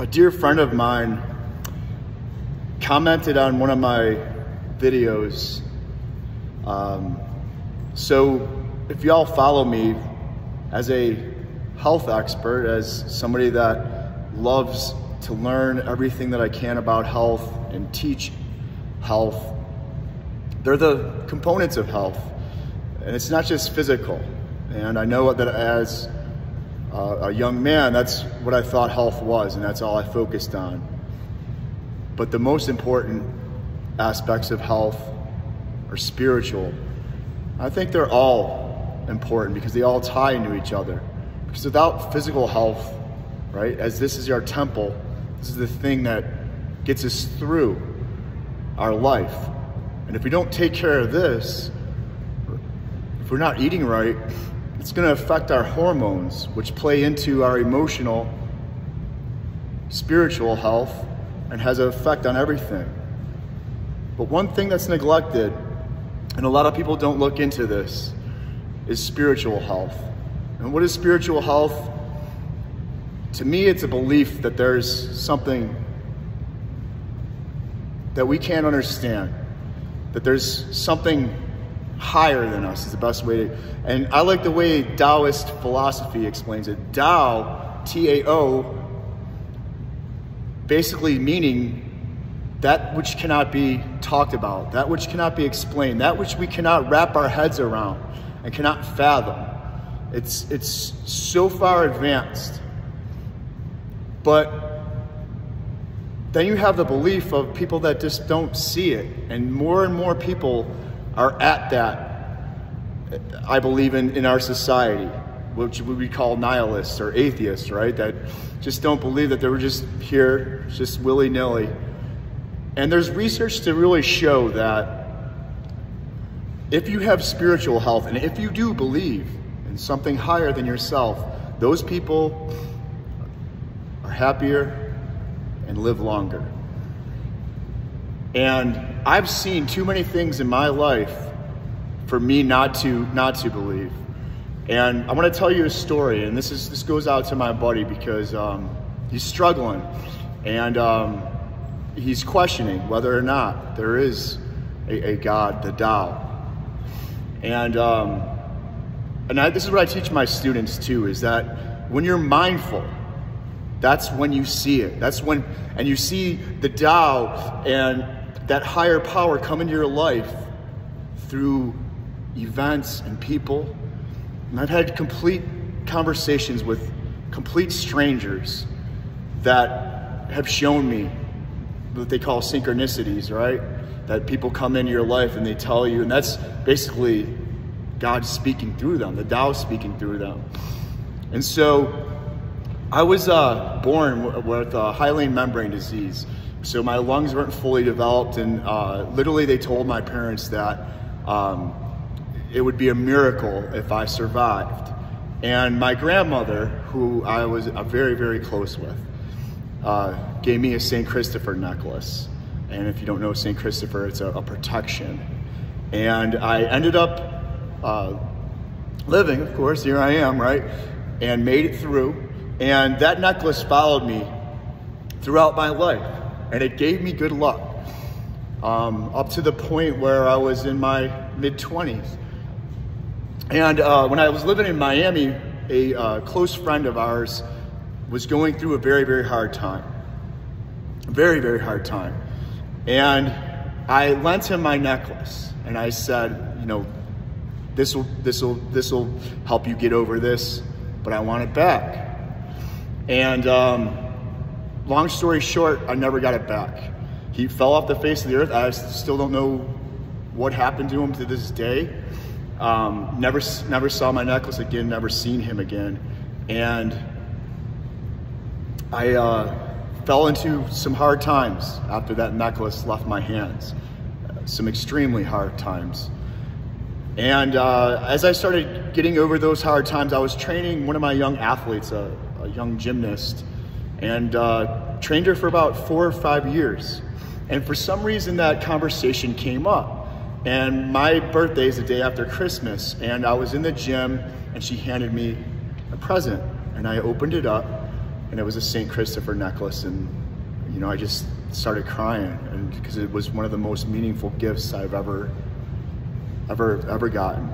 A dear friend of mine commented on one of my videos. So if y'all follow me as a health expert, as somebody that loves to learn everything that I can about health and teach health, they're the components of health. And it's not just physical. And I know that as a young man, that's what I thought health was, and that's all I focused on. But the most important aspects of health are spiritual. I think they're all important because they all tie into each other. Because without physical health, right, as this is our temple, this is the thing that gets us through our life. And if we don't take care of this, if we're not eating right, it's going to affect our hormones, which play into our emotional, spiritual health, and has an effect on everything. But one thing that's neglected, and a lot of people don't look into this, is spiritual health. And what is spiritual health? To me, it's a belief that there's something that we can't understand, that there's something higher than us is the best way to, and I like the way Taoist philosophy explains it. Tao, T-A-O, basically meaning that which cannot be talked about, that which cannot be explained, that which we cannot wrap our heads around and cannot fathom. It's so far advanced. But then you have the belief of people that just don't see it, and more people are at that, I believe, in our society, which we call nihilists or atheists, right? That just don't believe that they were just here, just willy-nilly. And there's research to really show that if you have spiritual health, and if you do believe in something higher than yourself, those people are happier and live longer. And I've seen too many things in my life for me not to believe. And I want to tell you a story, and this goes out to my buddy because he's struggling, and he's questioning whether or not there is a God, the Tao. And this is what I teach my students too, is that when you're mindful, that's when you see it. That's when, and you see the Tao and that higher power come into your life through events and people. And I've had complete conversations with complete strangers that have shown me what they call synchronicities, right? That people come into your life and they tell you, and that's basically God speaking through them, the Tao speaking through them. And so I was born with hyaline membrane disease. So my lungs weren't fully developed, and literally they told my parents that it would be a miracle if I survived. And my grandmother, who I was very, very close with, gave me a St. Christopher necklace. And if you don't know St. Christopher, it's a protection. And I ended up living, of course, here I am, right? And made it through. And that necklace followed me throughout my life. And it gave me good luck, up to the point where I was in my mid-20s. And when I was living in Miami, a close friend of ours was going through a very, very hard time. Very, very hard time. And I lent him my necklace, and I said, you know, this will help you get over this, but I want it back. And long story short, I never got it back. He fell off the face of the earth. I still don't know what happened to him to this day. Never saw my necklace again, never seen him again. And I fell into some hard times after that necklace left my hands. Some extremely hard times. And as I started getting over those hard times, I was training one of my young athletes, a young gymnast, and trained her for about 4 or 5 years. And for some reason that conversation came up. And my birthday is the day after Christmas, and I was in the gym and she handed me a present, and I opened it up, and it was a St. Christopher necklace, and you know, I just started crying, and because it was one of the most meaningful gifts I've ever gotten.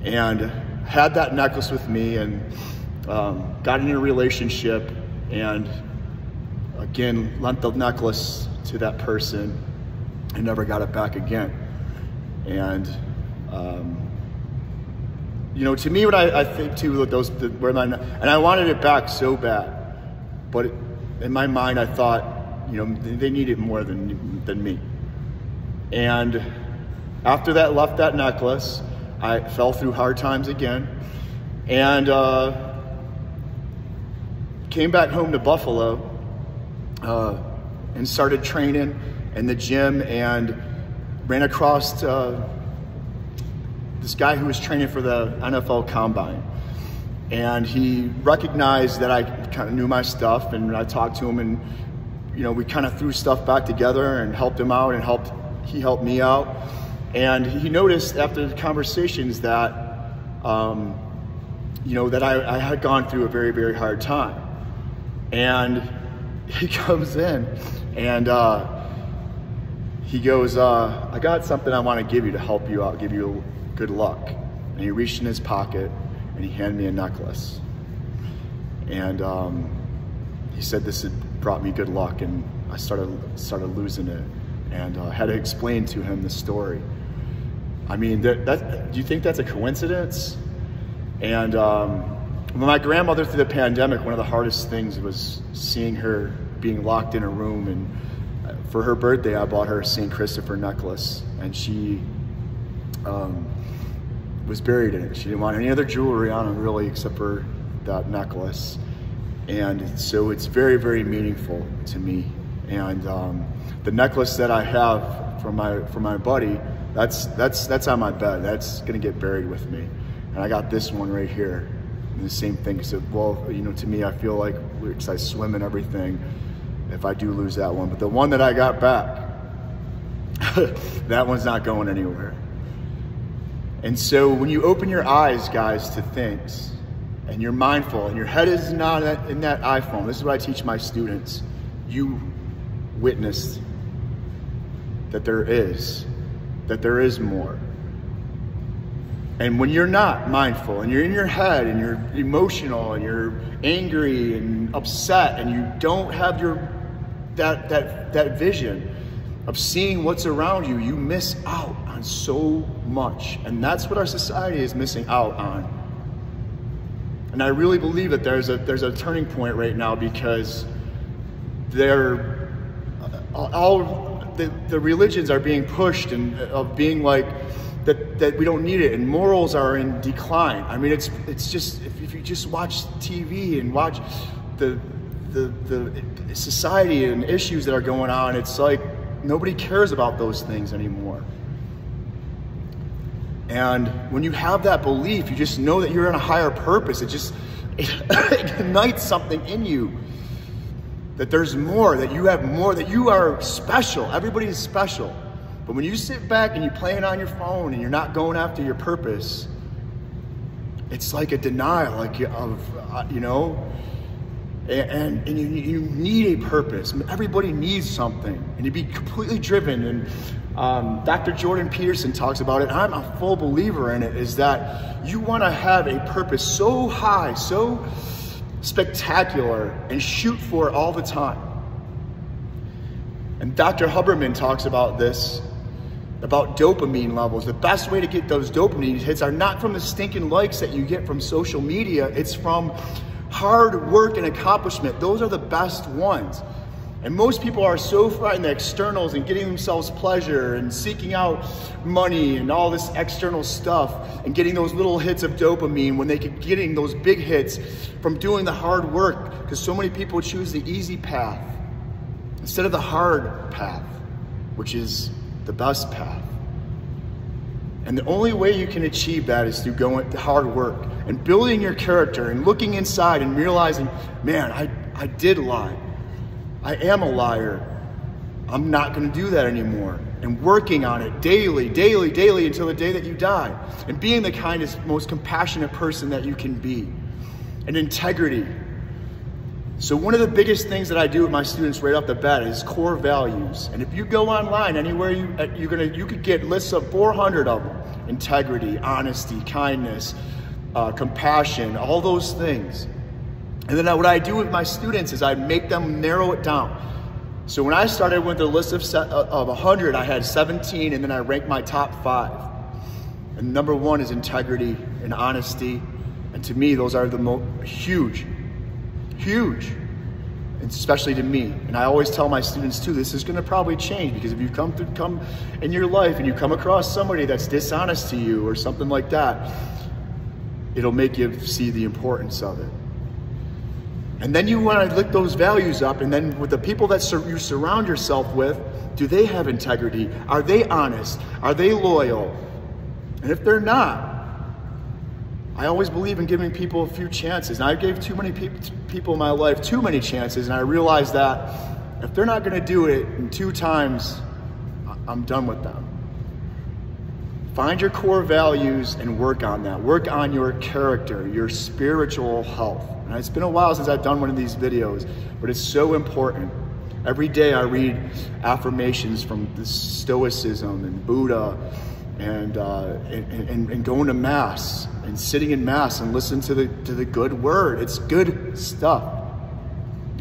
And had that necklace with me, and got in a relationship, and again lent the necklace to that person and never got it back again. And you know, to me, what I think too, and I wanted it back so bad, but in my mind I thought, you know, they need it more than me. And after that, left that necklace, I fell through hard times again, and came back home to Buffalo and started training in the gym, and ran across this guy who was training for the NFL Combine. And he recognized that I kind of knew my stuff, and I talked to him, and you know, we kind of threw stuff back together and helped him out, and he helped me out. And he noticed after the conversations that, you know, that I had gone through a very, very hard time. And he comes in, and he goes, I got something I want to give you to help you out, give you good luck. And he reached in his pocket and he handed me a necklace. And he said this had brought me good luck, and I started losing it, and had to explain to him the story. I mean, do you think that's a coincidence? And my grandmother, through the pandemic, one of the hardest things was seeing her being locked in a room, and for her birthday I bought her a St. Christopher necklace, and she was buried in it. She didn't want any other jewelry on her really except for that necklace. And so it's very, very meaningful to me. And the necklace that I have from my buddy, that's on my bed. That's gonna get buried with me. And I got this one right here, and the same thing. So, well, you know, to me, I feel like, because I swim and everything, if I do lose that one, but the one that I got back, that one's not going anywhere. And so when you open your eyes, guys, to things, and you're mindful, and your head is not in that iPhone, this is what I teach my students. You witnessed that there is more. And when you're not mindful, and you're in your head, and you're emotional, and you're angry and upset, and you don't have that vision of seeing what's around you, you miss out on so much. And that's what our society is missing out on. And I really believe that there's a turning point right now, because all the religions are being pushed, and of being like that we don't need it, and morals are in decline. I mean, it's just, if you just watch TV and watch the society and issues that are going on, it's like nobody cares about those things anymore. And when you have that belief, you just know that you're in a higher purpose. It ignites something in you, that there's more, that you have more, that you are special. Everybody is special. But when you sit back and you play it on your phone and you're not going after your purpose, it's like a denial, like of, you know, and you need a purpose. I mean, everybody needs something, and you be completely driven. And Dr. Jordan Peterson talks about it, and I'm a full believer in it, is that you want to have a purpose so high, so spectacular, and shoot for it all the time. And Dr. Huberman talks about this, about dopamine levels. The best way to get those dopamine hits are not from the stinking likes that you get from social media. It's from hard work and accomplishment. Those are the best ones. And most people are so frightened of externals and getting themselves pleasure and seeking out money and all this external stuff and getting those little hits of dopamine, when they could be getting those big hits from doing the hard work, because so many people choose the easy path instead of the hard path, which is the best path. And the only way you can achieve that is through going to hard work and building your character and looking inside and realizing, man, I did lie. I am a liar. I'm not going to do that anymore. And working on it daily, daily, daily until the day that you die. And being the kindest, most compassionate person that you can be. And integrity. So one of the biggest things that I do with my students right off the bat is core values. And if you go online anywhere, you could get lists of 400 of them. Integrity, honesty, kindness, compassion, all those things. And then what I do with my students is I make them narrow it down. So when I started with a list of 100, I had 17, and then I ranked my top 5. And number 1 is integrity and honesty. And to me, those are the most huge, and especially to me. And I always tell my students too, this is gonna probably change, because if you come in your life and you come across somebody that's dishonest to you or something like that, it'll make you see the importance of it. And then you wanna lift those values up, and then with the people that you surround yourself with, do they have integrity? Are they honest? Are they loyal? And if they're not, I always believe in giving people a few chances. And I gave too many people in my life too many chances, and I realized that if they're not gonna do it in 2 times, I'm done with them. Find your core values and work on that. Work on your character, your spiritual health. And it's been a while since I've done one of these videos, but it's so important. Every day I read affirmations from the Stoicism and Buddha, and going to Mass and sitting in Mass and listening to the good word. It's good stuff.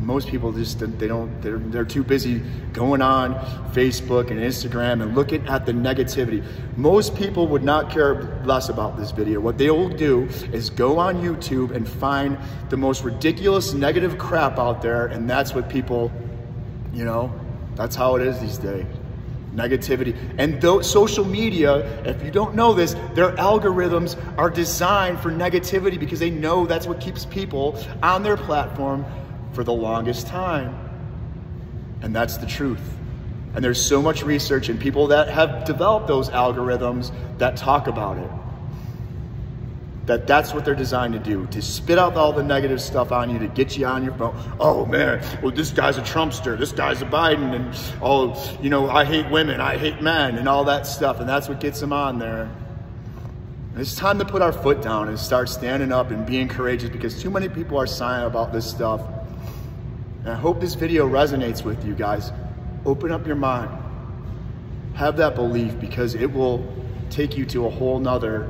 Most people just, they're too busy going on Facebook and Instagram and looking at the negativity. Most people would not care less about this video. What they will do is go on YouTube and find the most ridiculous negative crap out there, and that's what people, that's how it is these days. Negativity. And social media, if you don't know this, their algorithms are designed for negativity, because they know that's what keeps people on their platform for the longest time. And that's the truth. And there's so much research and people that have developed those algorithms that talk about it. That's what they're designed to do, to spit out all the negative stuff on you, to get you on your phone. Oh man, well this guy's a Trumpster, this guy's a Biden, and I hate women, I hate men, and all that stuff, and that's what gets them on there. And it's time to put our foot down and start standing up and being courageous, because too many people are silent about this stuff. And I hope this video resonates with you guys. Open up your mind. Have that belief, because it will take you to a whole nother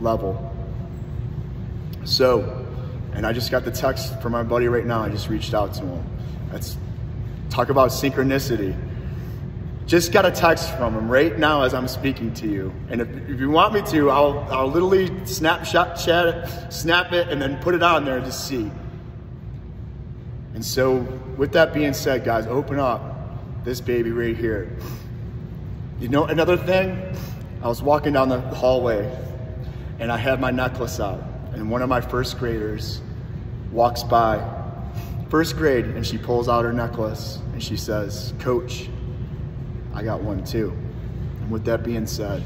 level. So, and I just got the text from my buddy right now. I just reached out to him. Let's talk about synchronicity. Just got a text from him right now as I'm speaking to you. And if you want me to, I'll literally snap it, and then put it on there to see. And so, with that being said, guys, open up this baby right here. Another thing, I was walking down the hallway, and I had my necklace out, and one of my first graders walks by, first grade, and she pulls out her necklace, and she says, "Coach, I got one too." And with that being said,